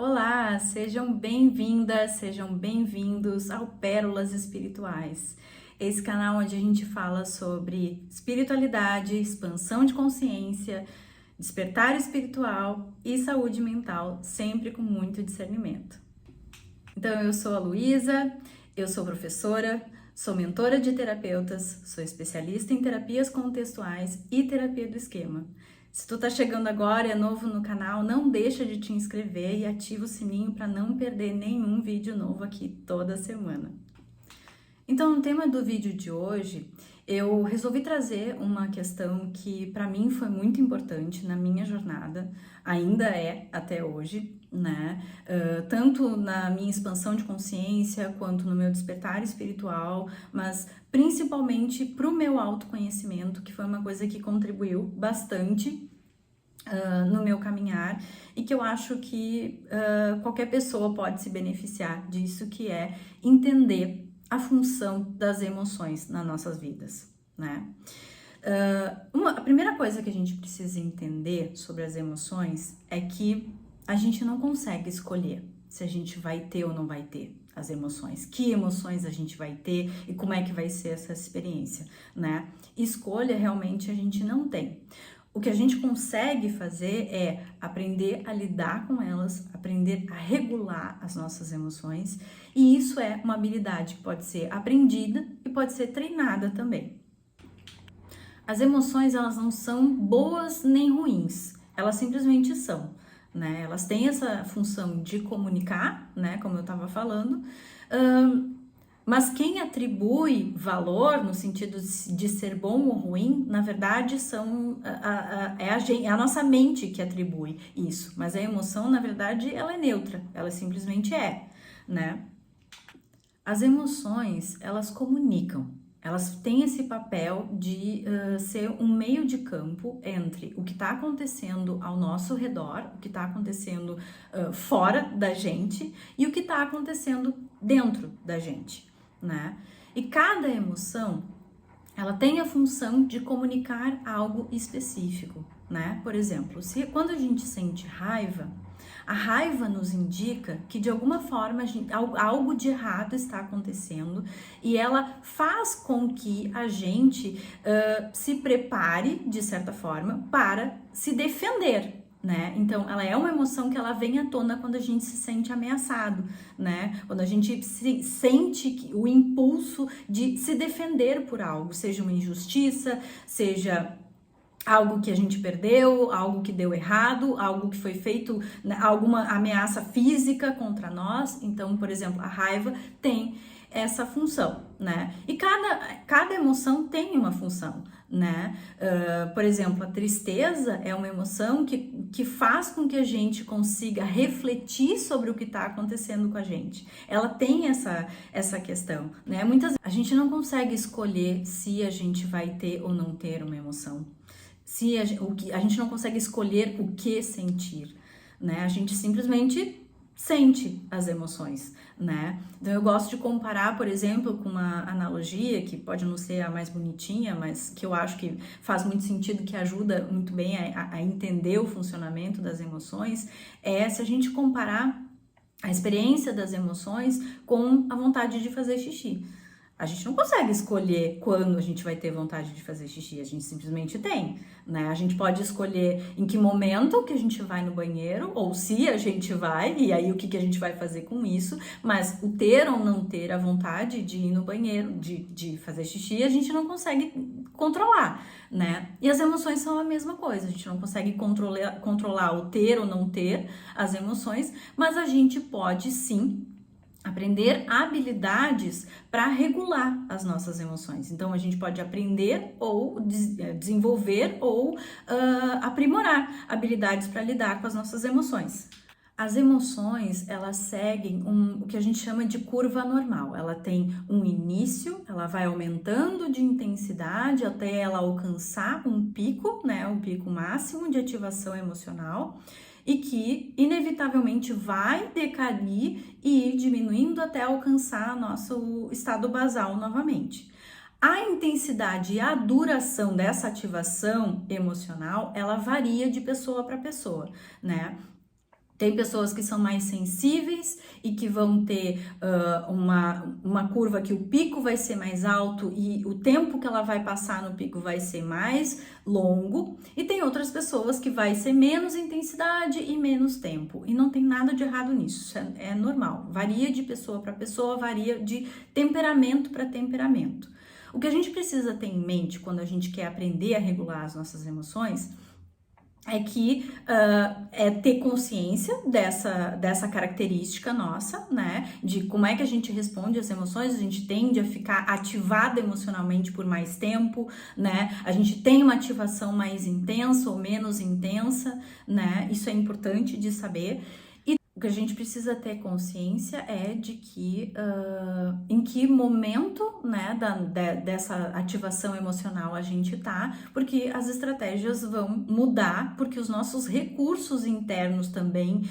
Olá, sejam bem-vindas, sejam bem-vindos ao Pérolas Espirituais. Esse canal onde a gente fala sobre espiritualidade, expansão de consciência, despertar espiritual e saúde mental, sempre com muito discernimento. Então, eu sou a Luísa, eu sou professora, sou mentora de terapeutas, sou especialista em terapias contextuais e terapia do esquema. Se tu tá chegando agora e é novo no canal, não deixa de te inscrever e ativa o sininho para não perder nenhum vídeo novo aqui toda semana. Então, no tema do vídeo de hoje, eu resolvi trazer uma questão que para mim foi muito importante na minha jornada, ainda é até hoje, né? Tanto na minha expansão de consciência quanto no meu despertar espiritual, mas principalmente para o meu autoconhecimento, que foi uma coisa que contribuiu bastante no meu caminhar e que eu acho que qualquer pessoa pode se beneficiar disso, que é entender a função das emoções nas nossas vidas, né? A primeira coisa que a gente precisa entender sobre as emoções é que a gente não consegue escolher se a gente vai ter ou não vai ter as emoções, que emoções a gente vai ter e como é que vai ser essa experiência, né? Escolha realmente a gente não tem. O que a gente consegue fazer é aprender a lidar com elas, aprender a regular as nossas emoções, e isso é uma habilidade que pode ser aprendida e pode ser treinada também. As emoções, elas não são boas nem ruins, elas simplesmente são, né? Elas têm essa função de comunicar, né? Como eu estava falando, mas quem atribui valor no sentido de ser bom ou ruim, na verdade, é a nossa mente que atribui isso. Mas a emoção, na verdade, ela é neutra, ela simplesmente é, né? As emoções, elas comunicam. Elas têm esse papel de ser um meio de campo entre o que está acontecendo ao nosso redor, o que está acontecendo fora da gente e o que está acontecendo dentro da gente, né? E cada emoção, ela tem a função de comunicar algo específico, né? Por exemplo, quando a gente sente raiva, a raiva nos indica que de alguma forma algo de errado está acontecendo e ela faz com que a gente se prepare, de certa forma, para se defender, né? Então, ela é uma emoção que ela vem à tona quando a gente se sente ameaçado, né? Quando a gente sente o impulso de se defender por algo, seja uma injustiça, seja algo que a gente perdeu, algo que deu errado, algo que foi feito, né, alguma ameaça física contra nós. Então, por exemplo, a raiva tem essa função, né? E cada emoção tem uma função, né? Por exemplo, a tristeza é uma emoção que faz com que a gente consiga refletir sobre o que está acontecendo com a gente. Ela tem essa questão, né? A gente não consegue escolher se a gente vai ter ou não ter uma emoção. A gente não consegue escolher o que sentir, né? A gente simplesmente sente as emoções, né? Então eu gosto de comparar, por exemplo, com uma analogia que pode não ser a mais bonitinha, mas que eu acho que faz muito sentido, que ajuda muito bem a entender o funcionamento das emoções, é se a gente comparar a experiência das emoções com a vontade de fazer xixi. A gente não consegue escolher quando a gente vai ter vontade de fazer xixi, a gente simplesmente tem, né? A gente pode escolher em que momento que a gente vai no banheiro, ou se a gente vai, e aí o que a gente vai fazer com isso, mas o ter ou não ter a vontade de ir no banheiro, de fazer xixi, a gente não consegue controlar, né? E as emoções são a mesma coisa, a gente não consegue controlar o ter ou não ter as emoções, mas a gente pode sim aprender habilidades para regular as nossas emoções. Então, a gente pode aprender ou desenvolver ou aprimorar habilidades para lidar com as nossas emoções. As emoções, elas seguem o que a gente chama de curva normal. Ela tem um início, ela vai aumentando de intensidade até ela alcançar um pico, né, um pico máximo de ativação emocional, e que inevitavelmente vai decair e ir diminuindo até alcançar nosso estado basal novamente. A intensidade e a duração dessa ativação emocional, ela varia de pessoa para pessoa, né? Tem pessoas que são mais sensíveis e que vão ter uma curva que o pico vai ser mais alto e o tempo que ela vai passar no pico vai ser mais longo. E tem outras pessoas que vai ser menos intensidade e menos tempo. E não tem nada de errado nisso, isso é normal. Varia de pessoa para pessoa, varia de temperamento para temperamento. O que a gente precisa ter em mente quando a gente quer aprender a regular as nossas emoções é que é ter consciência dessa característica nossa, né? De como é que a gente responde às emoções, a gente tende a ficar ativada emocionalmente por mais tempo, né? A gente tem uma ativação mais intensa ou menos intensa, né? Isso é importante de saber. O que a gente precisa ter consciência é de que em que momento, né, dessa ativação emocional a gente tá, porque as estratégias vão mudar, porque os nossos recursos internos também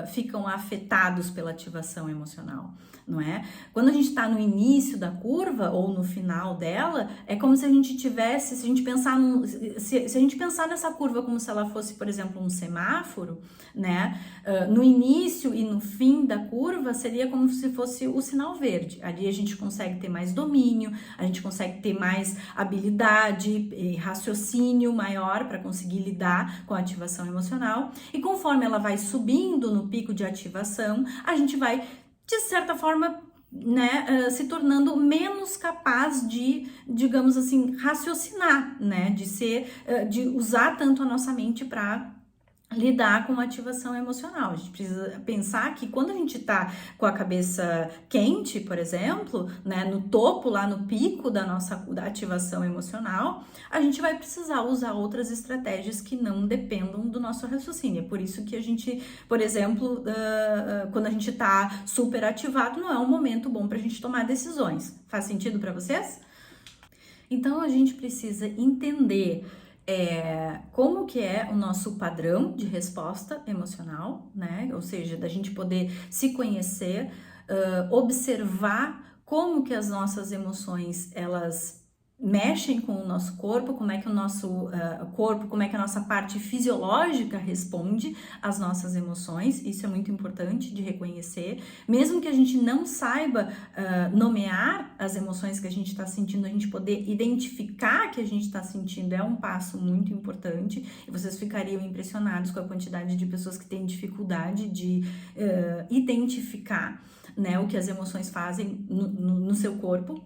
ficam afetados pela ativação emocional, não é? Quando a gente tá no início da curva ou no final dela, é como se a gente tivesse, se a gente pensar nessa curva como se ela fosse, por exemplo, um semáforo, né? No início e no fim da curva seria como se fosse o sinal verde. Ali a gente consegue ter mais domínio, a gente consegue ter mais habilidade e raciocínio maior para conseguir lidar com a ativação emocional. E conforme ela vai subindo no pico de ativação, a gente vai, de certa forma, né, se tornando menos capaz de, digamos assim, raciocinar, né, de usar tanto a nossa mente para lidar com a ativação emocional. A gente precisa pensar que quando a gente tá com a cabeça quente, por exemplo, né, no topo, lá no pico da ativação emocional, a gente vai precisar usar outras estratégias que não dependam do nosso raciocínio. É por isso que a gente, por exemplo, quando a gente tá super ativado, não é um momento bom pra gente tomar decisões. Faz sentido para vocês? Então a gente precisa entender como que é o nosso padrão de resposta emocional, né? Ou seja, da gente poder se conhecer, observar como que as nossas emoções, elas mexem com o nosso corpo, como é que o nosso corpo, como é que a nossa parte fisiológica responde às nossas emoções. Isso é muito importante de reconhecer. Mesmo que a gente não saiba nomear as emoções que a gente está sentindo, a gente poder identificar que a gente está sentindo é um passo muito importante. E vocês ficariam impressionados com a quantidade de pessoas que têm dificuldade de identificar, né, o que as emoções fazem no seu corpo.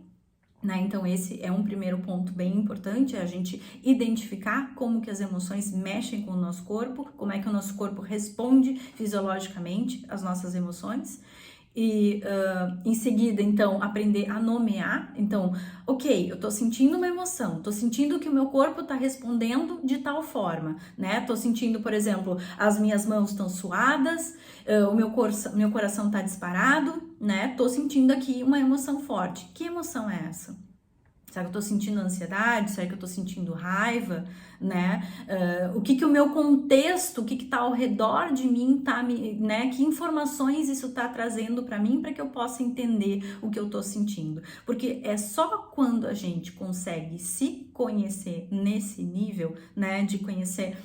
Né? Então esse é um primeiro ponto bem importante, é a gente identificar como que as emoções mexem com o nosso corpo, como é que o nosso corpo responde fisiologicamente às nossas emoções. E em seguida, então, aprender a nomear. Então, ok, eu tô sentindo uma emoção, tô sentindo que o meu corpo tá respondendo de tal forma, né? Tô sentindo, por exemplo, as minhas mãos estão suadas, o meu coração tá disparado, né? Tô sentindo aqui uma emoção forte. Que emoção é essa? Será que eu tô sentindo ansiedade? Será que eu tô sentindo raiva, né? O que o meu contexto, o que tá ao redor de mim tá né? Que informações isso tá trazendo para mim para que eu possa entender o que eu tô sentindo? Porque é só quando a gente consegue se conhecer nesse nível, né? De conhecer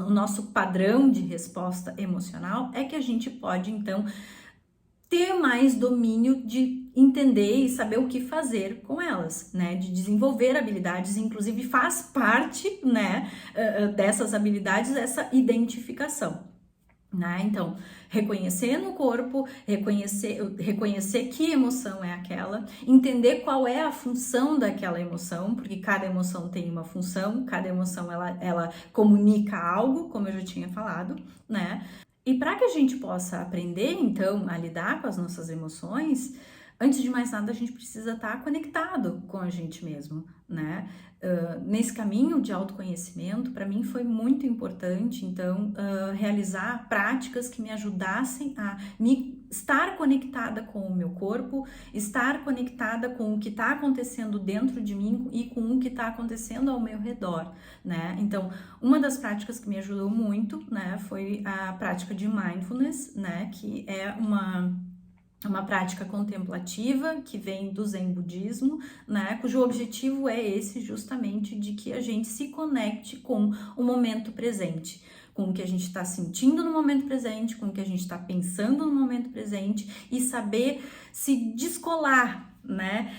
o nosso padrão de resposta emocional, é que a gente pode, então, ter mais domínio de entender e saber o que fazer com elas, né? De desenvolver habilidades, inclusive faz parte, né, dessas habilidades essa identificação, né? Então, reconhecer no corpo, reconhecer que emoção é aquela, entender qual é a função daquela emoção, porque cada emoção tem uma função, cada emoção ela comunica algo, como eu já tinha falado, né? E para que a gente possa aprender, então, a lidar com as nossas emoções, antes de mais nada, a gente precisa estar conectado com a gente mesmo, né? Nesse caminho de autoconhecimento, para mim foi muito importante, então, realizar práticas que me ajudassem a me estar conectada com o meu corpo, estar conectada com o que está acontecendo dentro de mim e com o que está acontecendo ao meu redor, né? Então, uma das práticas que me ajudou muito, né, foi a prática de mindfulness, né, que é uma prática contemplativa que vem do Zen budismo, né, cujo objetivo é esse justamente de que a gente se conecte com o momento presente. com o que a gente está sentindo no momento presente, com o que a gente está pensando no momento presente e saber se descolar, né?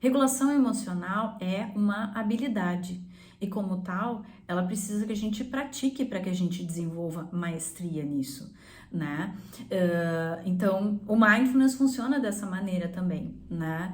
Regulação emocional é uma habilidade e, como tal, ela precisa que a gente pratique para que a gente desenvolva maestria nisso, né? Então, o mindfulness funciona dessa maneira também, né?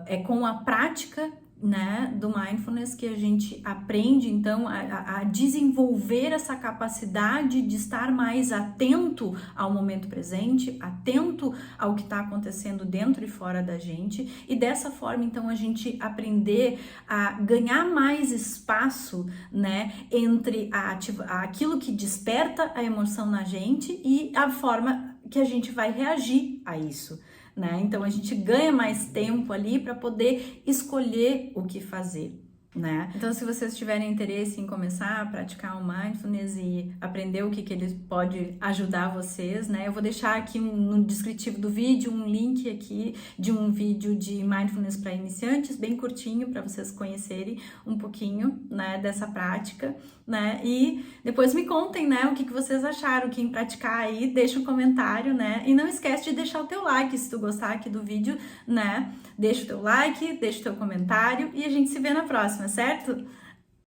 É com a prática, né, do mindfulness que a gente aprende então a desenvolver essa capacidade de estar mais atento ao momento presente, atento ao que está acontecendo dentro e fora da gente, e dessa forma então a gente aprender a ganhar mais espaço, né, entre aquilo que desperta a emoção na gente e a forma que a gente vai reagir a isso. Né? Então a gente ganha mais tempo ali para poder escolher o que fazer, né? Então, se vocês tiverem interesse em começar a praticar o mindfulness e aprender o que ele pode ajudar vocês, né? Eu vou deixar aqui no descritivo do vídeo um link aqui de um vídeo de mindfulness para iniciantes, bem curtinho, para vocês conhecerem um pouquinho, né, dessa prática, né? E depois me contem, né, o que vocês acharam. Quem praticar aí, deixa um comentário, né? E não esquece de deixar o teu like se tu gostar aqui do vídeo, né? Deixa o teu like, deixa o teu comentário e a gente se vê na próxima, certo?